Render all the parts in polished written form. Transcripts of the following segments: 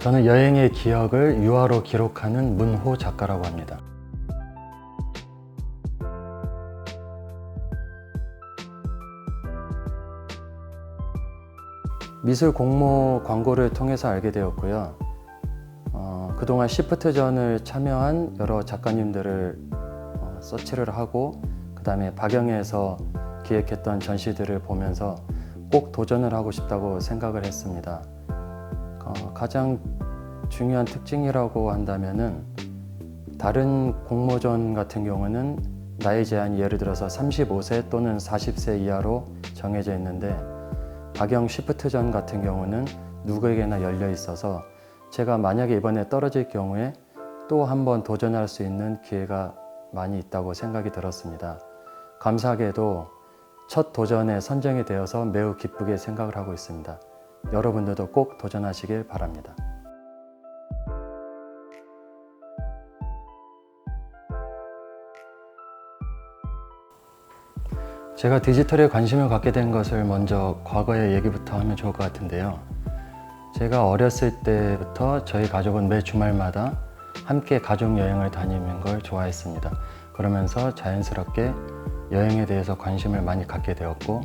저는 여행의 기억을 유화로 기록하는 문호 작가라고 합니다. 미술 공모 광고를 통해서 알게 되었고요. 그동안 시프트전을 참여한 여러 작가님들을 서치를 하고 그 다음에 박영애에서 기획했던 전시들을 보면서 꼭 도전을 하고 싶다고 생각을 했습니다. 가장 중요한 특징이라고 한다면은 다른 공모전 같은 경우는 나이 제한이 예를 들어서 35세 또는 40세 이하로 정해져 있는데 박영 시프트전 같은 경우는 누구에게나 열려 있어서 제가 만약에 이번에 떨어질 경우에 또 한 번 도전할 수 있는 기회가 많이 있다고 생각이 들었습니다. 감사하게도 첫 도전에 선정이 되어서 매우 기쁘게 생각을 하고 있습니다. 여러분들도 꼭 도전하시길 바랍니다. 제가 디지털에 관심을 갖게 된 것을 먼저 과거의 얘기부터 하면 좋을 것 같은데요. 제가 어렸을 때부터 저희 가족은 매 주말마다 함께 가족 여행을 다니는 걸 좋아했습니다. 그러면서 자연스럽게 여행에 대해서 관심을 많이 갖게 되었고,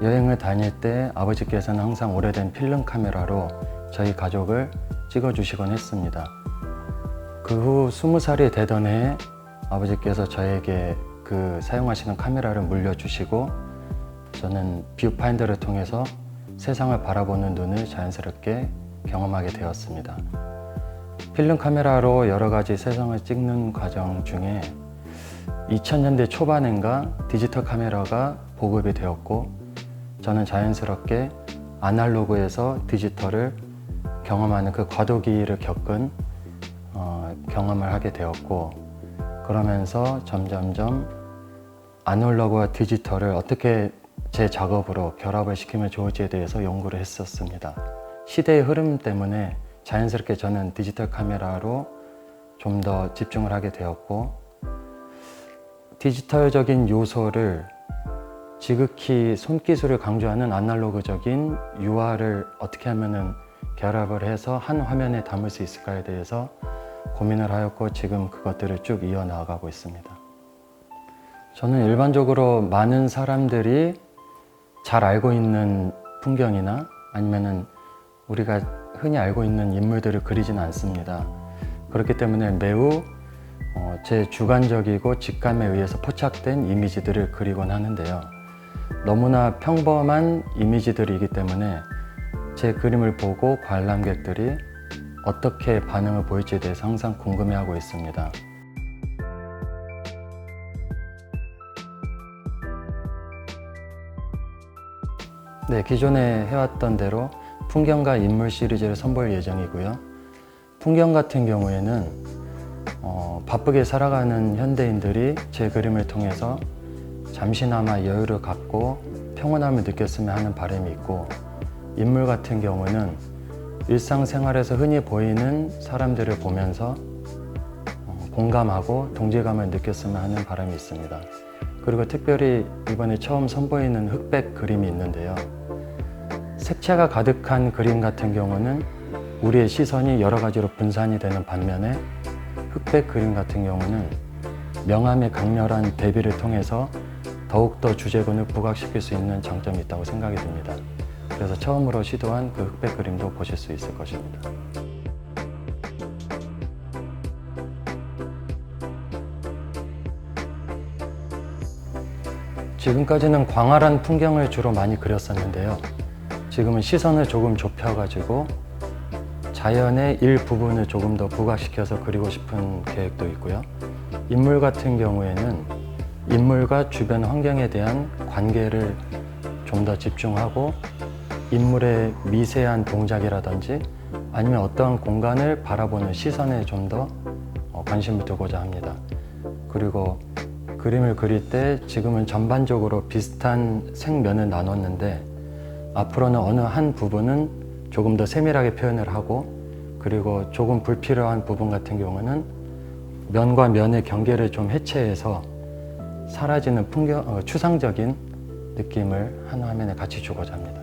여행을 다닐 때 아버지께서는 항상 오래된 필름 카메라로 저희 가족을 찍어주시곤 했습니다. 그 후 20살이 되던 해에 아버지께서 저에게 그 사용하시는 카메라를 물려주시고 저는 뷰파인더를 통해서 세상을 바라보는 눈을 자연스럽게 경험하게 되었습니다. 필름 카메라로 여러 가지 세상을 찍는 과정 중에 2000년대 초반인가 디지털 카메라가 보급이 되었고 저는 자연스럽게 아날로그에서 디지털을 경험하는 그 과도기를 겪은 경험을 하게 되었고, 그러면서 점점점 아날로그와 디지털을 어떻게 제 작업으로 결합을 시키면 좋을지에 대해서 연구를 했었습니다. 시대의 흐름 때문에 자연스럽게 저는 디지털 카메라로 좀 더 집중을 하게 되었고, 디지털적인 요소를 지극히 손기술을 강조하는 아날로그적인 유화를 어떻게 하면은 결합을 해서 한 화면에 담을 수 있을까에 대해서 고민을 하였고 지금 그것들을 쭉 이어나가고 있습니다. 저는 일반적으로 많은 사람들이 잘 알고 있는 풍경이나 아니면은 우리가 흔히 알고 있는 인물들을 그리지는 않습니다. 그렇기 때문에 매우 제 주관적이고 직감에 의해서 포착된 이미지들을 그리곤 하는데요. 너무나 평범한 이미지들이기 때문에 제 그림을 보고 관람객들이 어떻게 반응을 보일지에 대해서 항상 궁금해하고 있습니다. 네, 기존에 해왔던 대로 풍경과 인물 시리즈를 선보일 예정이고요. 풍경 같은 경우에는 바쁘게 살아가는 현대인들이 제 그림을 통해서 잠시나마 여유를 갖고 평온함을 느꼈으면 하는 바람이 있고, 인물 같은 경우는 일상생활에서 흔히 보이는 사람들을 보면서 공감하고 동질감을 느꼈으면 하는 바람이 있습니다. 그리고 특별히 이번에 처음 선보이는 흑백 그림이 있는데요. 색채가 가득한 그림 같은 경우는 우리의 시선이 여러 가지로 분산이 되는 반면에 흑백 그림 같은 경우는 명암의 강렬한 대비를 통해서 더욱더 주제군을 부각시킬 수 있는 장점이 있다고 생각이 듭니다. 그래서 처음으로 시도한 그 흑백 그림도 보실 수 있을 것입니다. 지금까지는 광활한 풍경을 주로 많이 그렸었는데요. 지금은 시선을 조금 좁혀가지고 자연의 일부분을 조금 더 부각시켜서 그리고 싶은 계획도 있고요. 인물 같은 경우에는 인물과 주변 환경에 대한 관계를 좀 더 집중하고 인물의 미세한 동작이라든지 아니면 어떠한 공간을 바라보는 시선에 좀 더 관심을 두고자 합니다. 그리고 그림을 그릴 때 지금은 전반적으로 비슷한 색면을 나눴는데 앞으로는 어느 한 부분은 조금 더 세밀하게 표현을 하고, 그리고 조금 불필요한 부분 같은 경우는 면과 면의 경계를 좀 해체해서 사라지는 추상적인 느낌을 한 화면에 같이 주고자 합니다.